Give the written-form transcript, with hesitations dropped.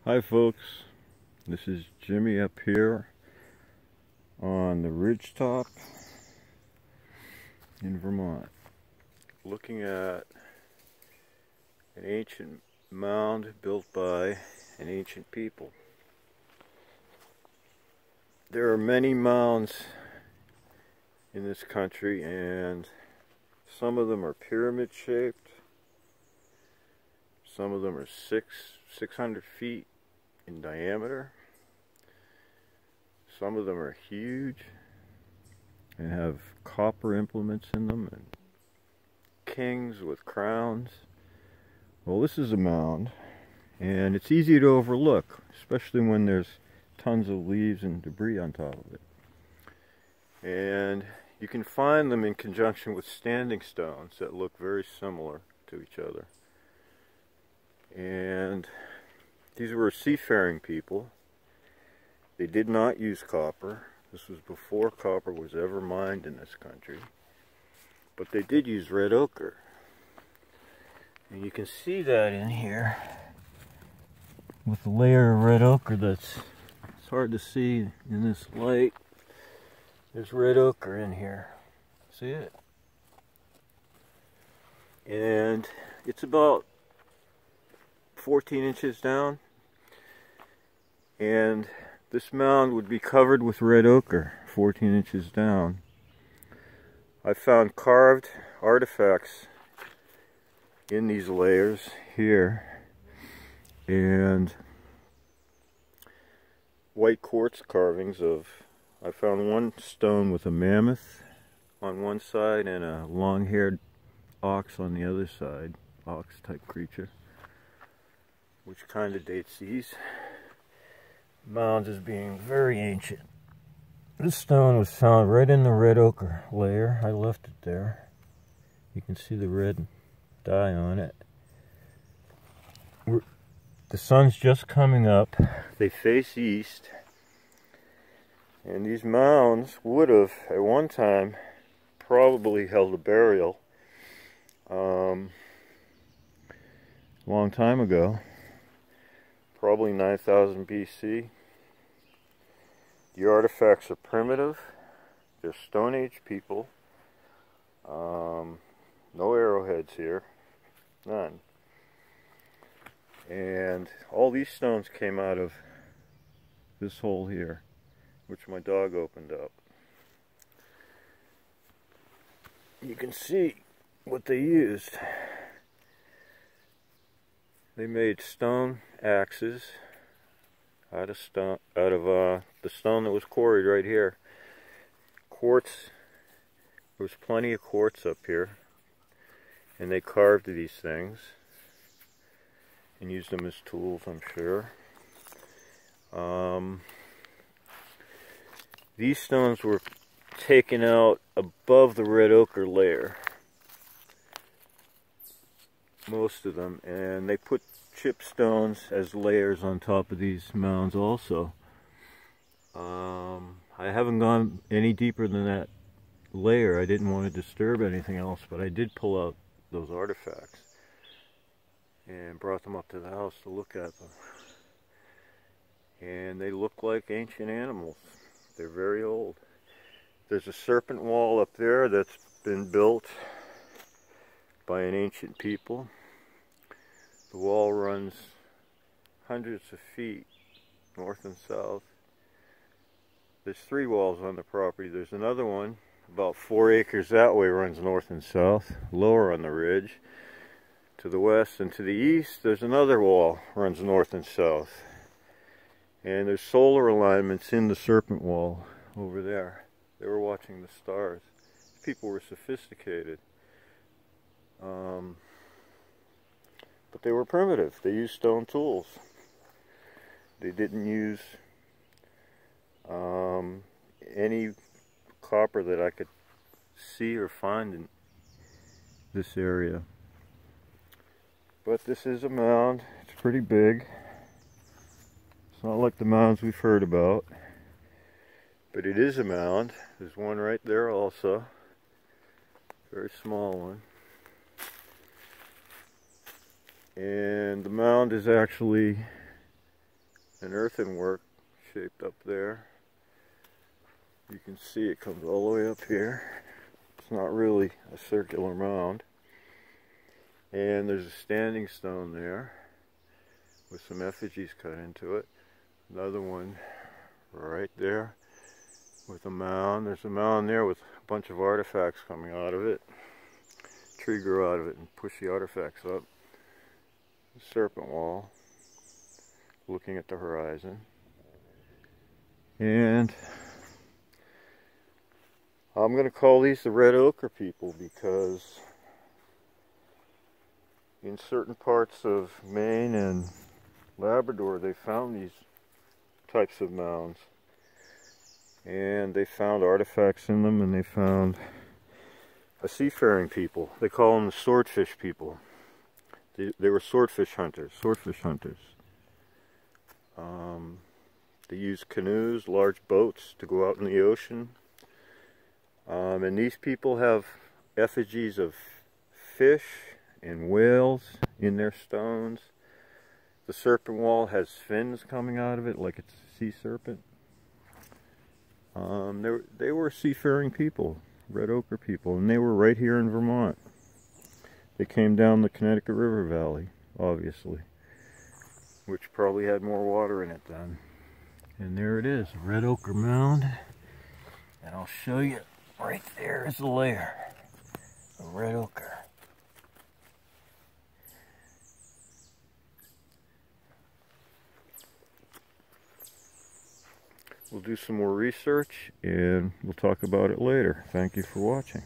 Hi folks, this is Jimmy up here on the ridge top in Vermont, looking at an ancient mound built by an ancient people. There are many mounds in this country, and some of them are pyramid shaped, some of them are 600 feet in diameter. Some of them are huge and have copper implements in them and kings with crowns. Well, this is a mound, and it's easy to overlook, especially when there's tons of leaves and debris on top of it. And you can find them in conjunction with standing stones that look very similar to each other. And these were seafaring people. They did not use copper. This was before copper was ever mined in this country. But they did use red ochre. And you can see that in here with the layer of red ochre it's hard to see in this light. There's red ochre in here. See it? And it's about 14 inches down. And this mound would be covered with red ochre 14 inches down. I found carved artifacts in these layers here, and white quartz carvings of, I found one stone with a mammoth on one side and a long-haired ox on the other side, ox type creature, which kind of dates these mounds as being very ancient. This stone was found right in the red ochre layer. I left it there. You can see the red dye on it. The sun's just coming up. They face east. And these mounds would have, at one time, probably held a burial. Long time ago. Probably 9,000 BC. The artifacts are primitive. They're Stone Age people. No arrowheads here. None. And all these stones came out of this hole here, which my dog opened up. You can see what they used. They made stone axes out of the stone that was quarried right here. Quartz. There was plenty of quartz up here, and they carved these things and used them as tools, I'm sure. These stones were taken out above the red ochre layer, most of them, and they put chip stones as layers on top of these mounds also. I haven't gone any deeper than that layer. I didn't want to disturb anything else, but I did pull out those artifacts and brought them up to the house to look at them. And they look like ancient animals. They're very old. There's a serpent wall up there that's been built by an ancient people. The wall runs hundreds of feet north and south. There's 3 walls on the property. There's another one about 4 acres that way, runs north and south, lower on the ridge. To the west and to the east, there's another wall, runs north and south. And there's solar alignments in the serpent wall over there. They were watching the stars. People were sophisticated. But they were primitive. They used stone tools. They didn't use any copper that I could see or find in this area. But this is a mound. It's pretty big. It's not like the mounds we've heard about. But it is a mound. There's one right there also. Very small one. And the mound is actually an earthenwork shaped up there. You can see it comes all the way up here. It's not really a circular mound. And there's a standing stone there with some effigies cut into it. Another one right there with a mound. There's a mound there with a bunch of artifacts coming out of it. A tree grew out of it and pushed the artifacts up. The serpent wall, looking at the horizon. And I'm going to call these the red ochre people because in certain parts of Maine and Labrador they found these types of mounds. And they found artifacts in them, and they found a seafaring people. They call them the swordfish people. They were swordfish hunters. They used canoes, large boats to go out in the ocean. And these people have effigies of fish and whales in their stones. The serpent wall has fins coming out of it like it's a sea serpent. They were seafaring people, red ochre people, and they were right here in Vermont. They came down the Connecticut River Valley, obviously, which probably had more water in it then. And there it is, a red ochre mound. And I'll show you, right there is the layer of red ochre. We'll do some more research and we'll talk about it later. Thank you for watching.